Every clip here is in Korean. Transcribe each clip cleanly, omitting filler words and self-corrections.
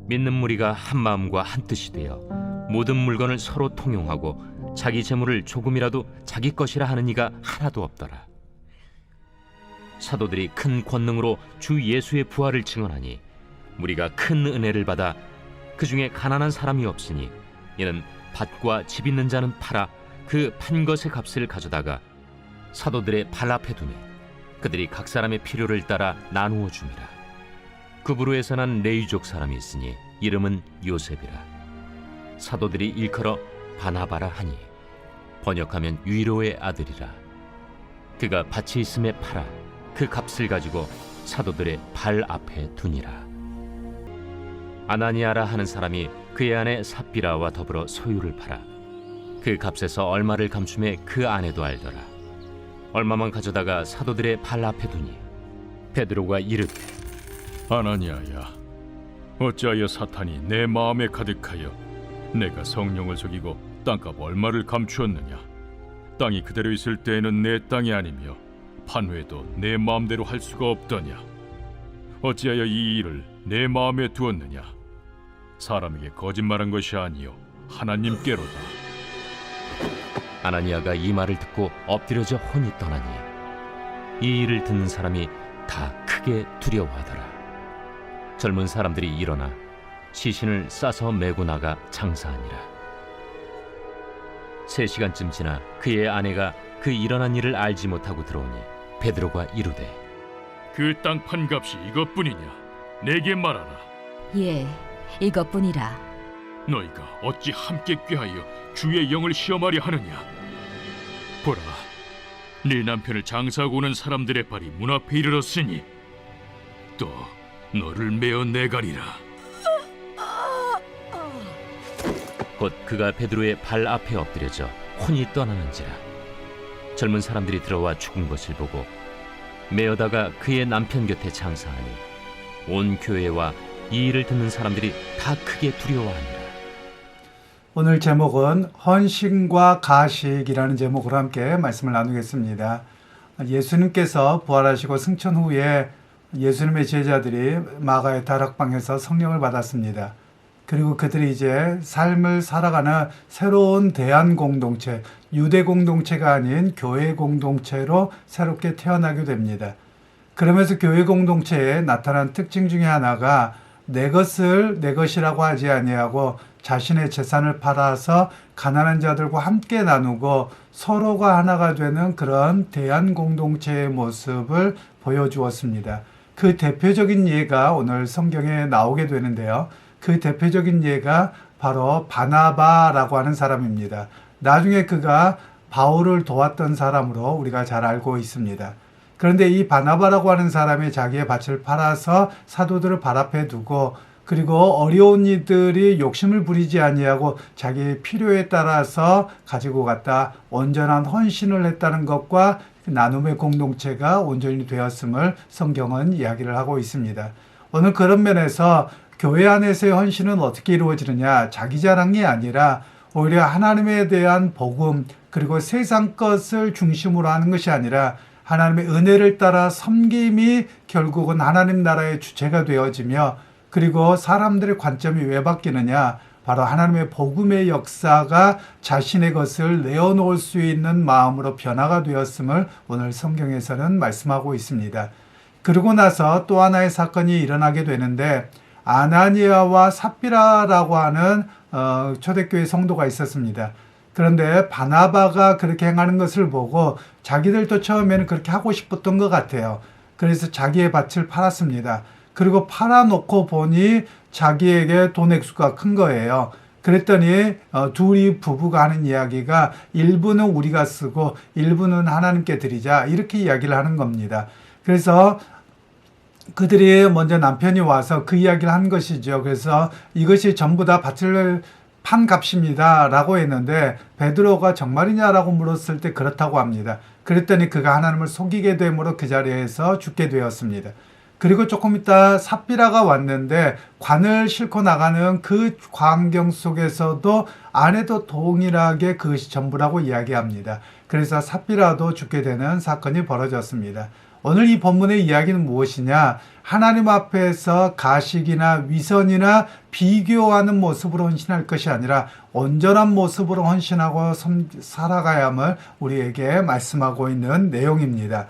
믿는 무리가 한 마음과 한 뜻이 되어 모든 물건을 서로 통용하고 자기 재물을 조금이라도 자기 것이라 하는 이가 하나도 없더라. 사도들이 큰 권능으로 주 예수의 부활을 증언하니 무리가 큰 은혜를 받아 그 중에 가난한 사람이 없으니 이는 밭과 집 있는 자는 팔아 그 판 것의 값을 가져다가 사도들의 발 앞에 두매 그들이 각 사람의 필요를 따라 나누어 줍니다. 구브로에서 난 레위족 사람이 있으니 이름은 요셉이라. 사도들이 일컬어 바나바라 하니 번역하면 위로의 아들이라. 그가 밭이 있음에 팔아 그 값을 가지고 사도들의 발 앞에 두니라. 아나니아라 하는 사람이 그의 아내 삽비라와 더불어 소유를 팔아 그 값에서 얼마를 감춤해 그 아내도 알더라. 얼마만 가져다가 사도들의 발 앞에 두니 베드로가 이르되 아나니아야, 어찌하여 사탄이 내 마음에 가득하여 내가 성령을 속이고 땅값 얼마를 감추었느냐? 땅이 그대로 있을 때에는 내 땅이 아니며 판회도 내 마음대로 할 수가 없더냐? 어찌하여 이 일을 내 마음에 두었느냐? 사람에게 거짓말한 것이 아니요 하나님께로다. 아나니아가 이 말을 듣고 엎드려져 혼이 떠나니 이 일을 듣는 사람이 다 크게 두려워하더라. 젊은 사람들이 일어나 시신을 싸서 메고 나가 장사하니라. 3시간쯤 지나 그의 아내가 그 일어난 일을 알지 못하고 들어오니 베드로가 이르되 그 땅 판값이 이것뿐이냐? 내게 말하라. 예, 이것뿐이라. 너희가 어찌 함께 꾀하여 주의 영을 시험하려 하느냐? 보라, 네 남편을 장사하고 오는 사람들의 발이 문 앞에 이르렀으니 또 너를 메어 내가리라. 곧 그가 베드로의 발 앞에 엎드려져 혼이 떠나는지라. 젊은 사람들이 들어와 죽은 것을 보고 메어다가 그의 남편 곁에 장사하니 온 교회와 이 일을 듣는 사람들이 다 크게 두려워하니라. 오늘 제목은 헌신과 가식이라는 제목으로 함께 말씀을 나누겠습니다. 예수님께서 부활하시고 승천 후에 예수님의 제자들이 마가의 다락방에서 성령을 받았습니다. 그리고 그들이 이제 삶을 살아가는 새로운 대안 공동체, 유대 공동체가 아닌 교회 공동체로 새롭게 태어나게 됩니다. 그러면서 교회 공동체에 나타난 특징 중에 하나가 내 것을 내 것이라고 하지 아니하고 자신의 재산을 팔아서 가난한 자들과 함께 나누고 서로가 하나가 되는 그런 대안 공동체의 모습을 보여주었습니다. 그 대표적인 예가 오늘 성경에 나오게 되는데요. 그 대표적인 예가 바로 바나바라고 하는 사람입니다. 나중에 그가 바울을 도왔던 사람으로 우리가 잘 알고 있습니다. 그런데 이 바나바라고 하는 사람이 자기의 밭을 팔아서 사도들을 발 앞에 두고 그리고 어려운 이들이 욕심을 부리지 아니하고 자기의 필요에 따라서 가지고 갔다 온전한 헌신을 했다는 것과 나눔의 공동체가 온전히 되었음을 성경은 이야기를 하고 있습니다. 오늘 그런 면에서 교회 안에서의 헌신은 어떻게 이루어지느냐? 자기 자랑이 아니라 오히려 하나님에 대한 복음 그리고 세상 것을 중심으로 하는 것이 아니라 하나님의 은혜를 따라 섬김이 결국은 하나님 나라의 주체가 되어지며 그리고 사람들의 관점이 왜 바뀌느냐? 바로 하나님의 복음의 역사가 자신의 것을 내어놓을 수 있는 마음으로 변화가 되었음을 오늘 성경에서는 말씀하고 있습니다. 그러고 나서 또 하나의 사건이 일어나게 되는데 아나니아와 삽비라라고 하는 초대교회 성도가 있었습니다. 그런데 바나바가 그렇게 행하는 것을 보고 자기들도 처음에는 그렇게 하고 싶었던 것 같아요. 그래서 자기의 밭을 팔았습니다. 그리고 팔아놓고 보니 자기에게 돈 액수가 큰 거예요. 그랬더니 둘이 부부가 하는 이야기가 일부는 우리가 쓰고 일부는 하나님께 드리자 이렇게 이야기를 하는 겁니다. 그래서 그들이 먼저 남편이 와서 그 이야기를 한 것이죠. 그래서 이것이 전부 다 밭을 판 값입니다 라고 했는데 베드로가 정말이냐라고 물었을 때 그렇다고 합니다. 그랬더니 그가 하나님을 속이게 되므로 그 자리에서 죽게 되었습니다. 그리고 조금 있다 삽비라가 왔는데 관을 싣고 나가는 그 광경 속에서도 아내도 동일하게 그것이 전부라고 이야기합니다. 그래서 삽비라도 죽게 되는 사건이 벌어졌습니다. 오늘 이 본문의 이야기는 무엇이냐? 하나님 앞에서 가식이나 위선이나 비교하는 모습으로 헌신할 것이 아니라 온전한 모습으로 헌신하고 살아가야 함을 우리에게 말씀하고 있는 내용입니다.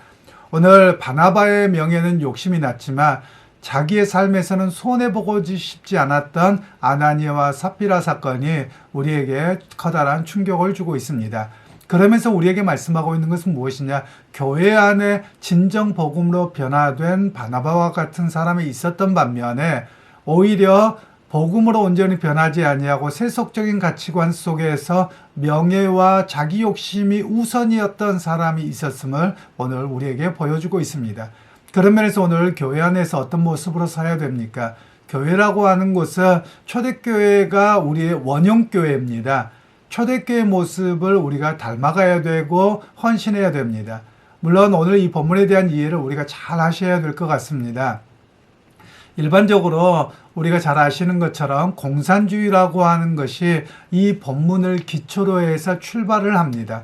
오늘 바나바의 명예는 욕심이 났지만 자기의 삶에서는 손해보고 싶지 않았던 아나니아와 삽비라 사건이 우리에게 커다란 충격을 주고 있습니다. 그러면서 우리에게 말씀하고 있는 것은 무엇이냐? 교회 안에 진정 복음으로 변화된 바나바와 같은 사람이 있었던 반면에 오히려 복음으로 온전히 변하지 아니하고 세속적인 가치관 속에서 명예와 자기 욕심이 우선이었던 사람이 있었음을 오늘 우리에게 보여주고 있습니다. 그런 면에서 오늘 교회 안에서 어떤 모습으로 살아야 됩니까? 교회라고 하는 곳은 초대교회가 우리의 원형교회입니다. 초대교회 모습을 우리가 닮아가야 되고 헌신해야 됩니다. 물론 오늘 이 본문에 대한 이해를 우리가 잘 하셔야 될 것 같습니다. 일반적으로 우리가 잘 아시는 것처럼 공산주의라고 하는 것이 이 본문을 기초로 해서 출발을 합니다.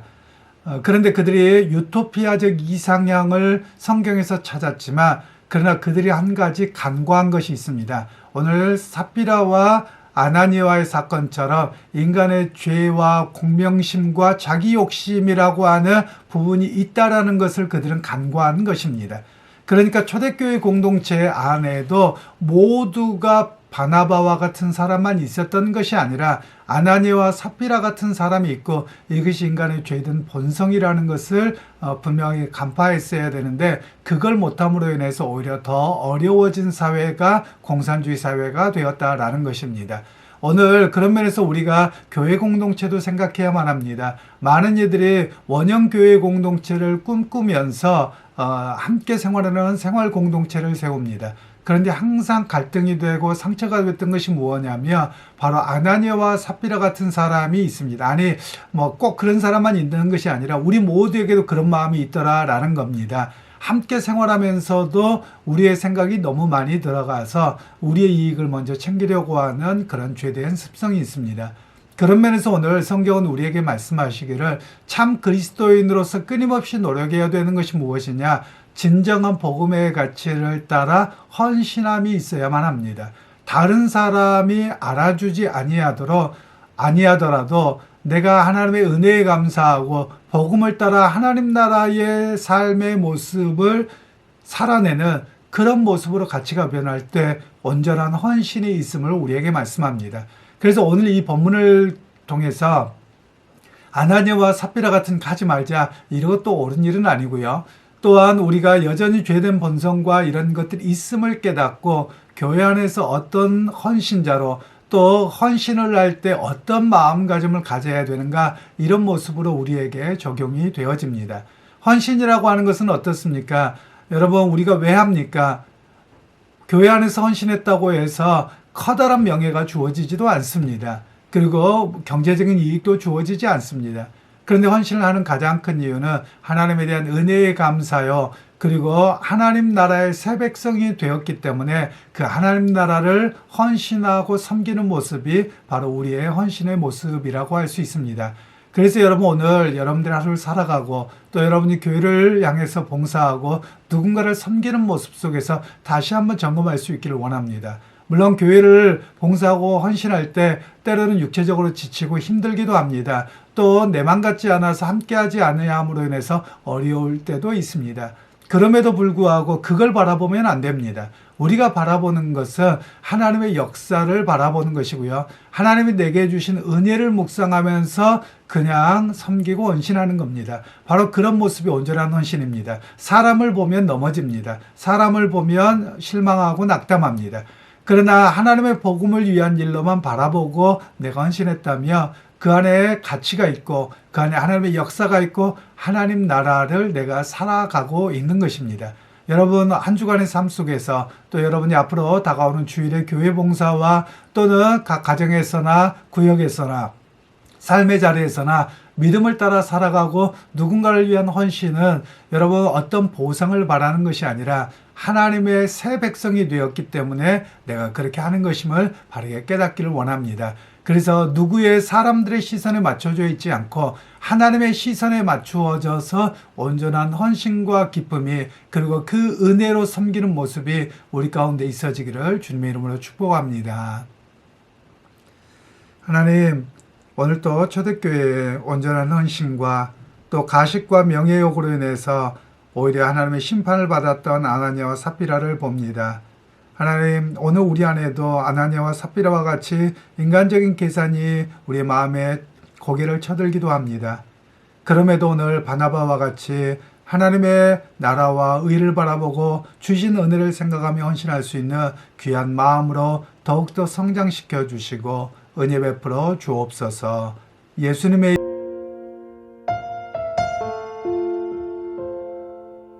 그런데 그들이 유토피아적 이상향을 성경에서 찾았지만 그러나 그들이 한 가지 간과한 것이 있습니다. 오늘 삽비라와 아나니아의 사건처럼 인간의 죄와 공명심과 자기 욕심이라고 하는 부분이 있다라는 것을 그들은 간과한 것입니다. 그러니까 초대교회 공동체 안에도 모두가 바나바와 같은 사람만 있었던 것이 아니라 아나니아와 삽비라 같은 사람이 있고 이것이 인간의 죄든 본성이라는 것을 분명히 간파했어야 되는데 그걸 못함으로 인해서 오히려 더 어려워진 사회가 공산주의 사회가 되었다라는 것입니다. 오늘 그런 면에서 우리가 교회 공동체도 생각해야만 합니다. 많은 이들이 원형 교회 공동체를 꿈꾸면서 함께 생활하는 생활 공동체를 세웁니다. 그런데 항상 갈등이 되고 상처가 됐던 것이 무엇이냐면 바로 아나니아와 삽비라 같은 사람이 있습니다. 아니 뭐 꼭 그런 사람만 있는 것이 아니라 우리 모두에게도 그런 마음이 있더라라는 겁니다. 함께 생활하면서도 우리의 생각이 너무 많이 들어가서 우리의 이익을 먼저 챙기려고 하는 그런 죄된 습성이 있습니다. 그런 면에서 오늘 성경은 우리에게 말씀하시기를 참 그리스도인으로서 끊임없이 노력해야 되는 것이 무엇이냐? 진정한 복음의 가치를 따라 헌신함이 있어야만 합니다. 다른 사람이 알아주지 아니하더라도 내가 하나님의 은혜에 감사하고 복음을 따라 하나님 나라의 삶의 모습을 살아내는 그런 모습으로 가치가 변할 때 온전한 헌신이 있음을 우리에게 말씀합니다. 그래서 오늘 이 본문을 통해서 아나니아와 삽비라 같은 가지 말자 이것도 옳은 일은 아니고요. 또한 우리가 여전히 죄된 본성과 이런 것들이 있음을 깨닫고 교회 안에서 어떤 헌신자로 또 헌신을 할 때 어떤 마음가짐을 가져야 되는가 이런 모습으로 우리에게 적용이 되어집니다. 헌신이라고 하는 것은 어떻습니까? 여러분 우리가 왜 합니까? 교회 안에서 헌신했다고 해서 커다란 명예가 주어지지도 않습니다. 그리고 경제적인 이익도 주어지지 않습니다. 그런데 헌신을 하는 가장 큰 이유는 하나님에 대한 은혜에 감사요. 그리고 하나님 나라의 새 백성이 되었기 때문에 그 하나님 나라를 헌신하고 섬기는 모습이 바로 우리의 헌신의 모습이라고 할 수 있습니다. 그래서 여러분 오늘 여러분들의 하루를 살아가고 또 여러분이 교회를 향해서 봉사하고 누군가를 섬기는 모습 속에서 다시 한번 점검할 수 있기를 원합니다. 물론 교회를 봉사하고 헌신할 때 때로는 육체적으로 지치고 힘들기도 합니다. 또 내 맘 같지 않아서 함께하지 않아야 함으로 인해서 어려울 때도 있습니다. 그럼에도 불구하고 그걸 바라보면 안 됩니다. 우리가 바라보는 것은 하나님의 역사를 바라보는 것이고요. 하나님이 내게 주신 은혜를 묵상하면서 그냥 섬기고 헌신하는 겁니다. 바로 그런 모습이 온전한 헌신입니다. 사람을 보면 넘어집니다. 사람을 보면 실망하고 낙담합니다. 그러나 하나님의 복음을 위한 일로만 바라보고 내가 헌신했다며 그 안에 가치가 있고 그 안에 하나님의 역사가 있고 하나님 나라를 내가 살아가고 있는 것입니다. 여러분 한 주간의 삶 속에서 또 여러분이 앞으로 다가오는 주일의 교회 봉사와 또는 각 가정에서나 구역에서나 삶의 자리에서나 믿음을 따라 살아가고 누군가를 위한 헌신은 여러분 어떤 보상을 바라는 것이 아니라 하나님의 새 백성이 되었기 때문에 내가 그렇게 하는 것임을 바르게 깨닫기를 원합니다. 그래서 누구의 사람들의 시선에 맞춰져 있지 않고 하나님의 시선에 맞추어져서 온전한 헌신과 기쁨이 그리고 그 은혜로 섬기는 모습이 우리 가운데 있어지기를 주님의 이름으로 축복합니다. 하나님, 오늘 또 초대교회의 온전한 헌신과 또 가식과 명예욕으로 인해서 오히려 하나님의 심판을 받았던 아나니아와 삽비라를 봅니다. 하나님, 오늘 우리 안에도 아나니아와 삽비라와 같이 인간적인 계산이 우리의 마음에 고개를 쳐들기도 합니다. 그럼에도 오늘 바나바와 같이 하나님의 나라와 의를 바라보고 주신 은혜를 생각하며 헌신할 수 있는 귀한 마음으로 더욱더 성장시켜 주시고 은혜 베풀어 주옵소서. 예수님의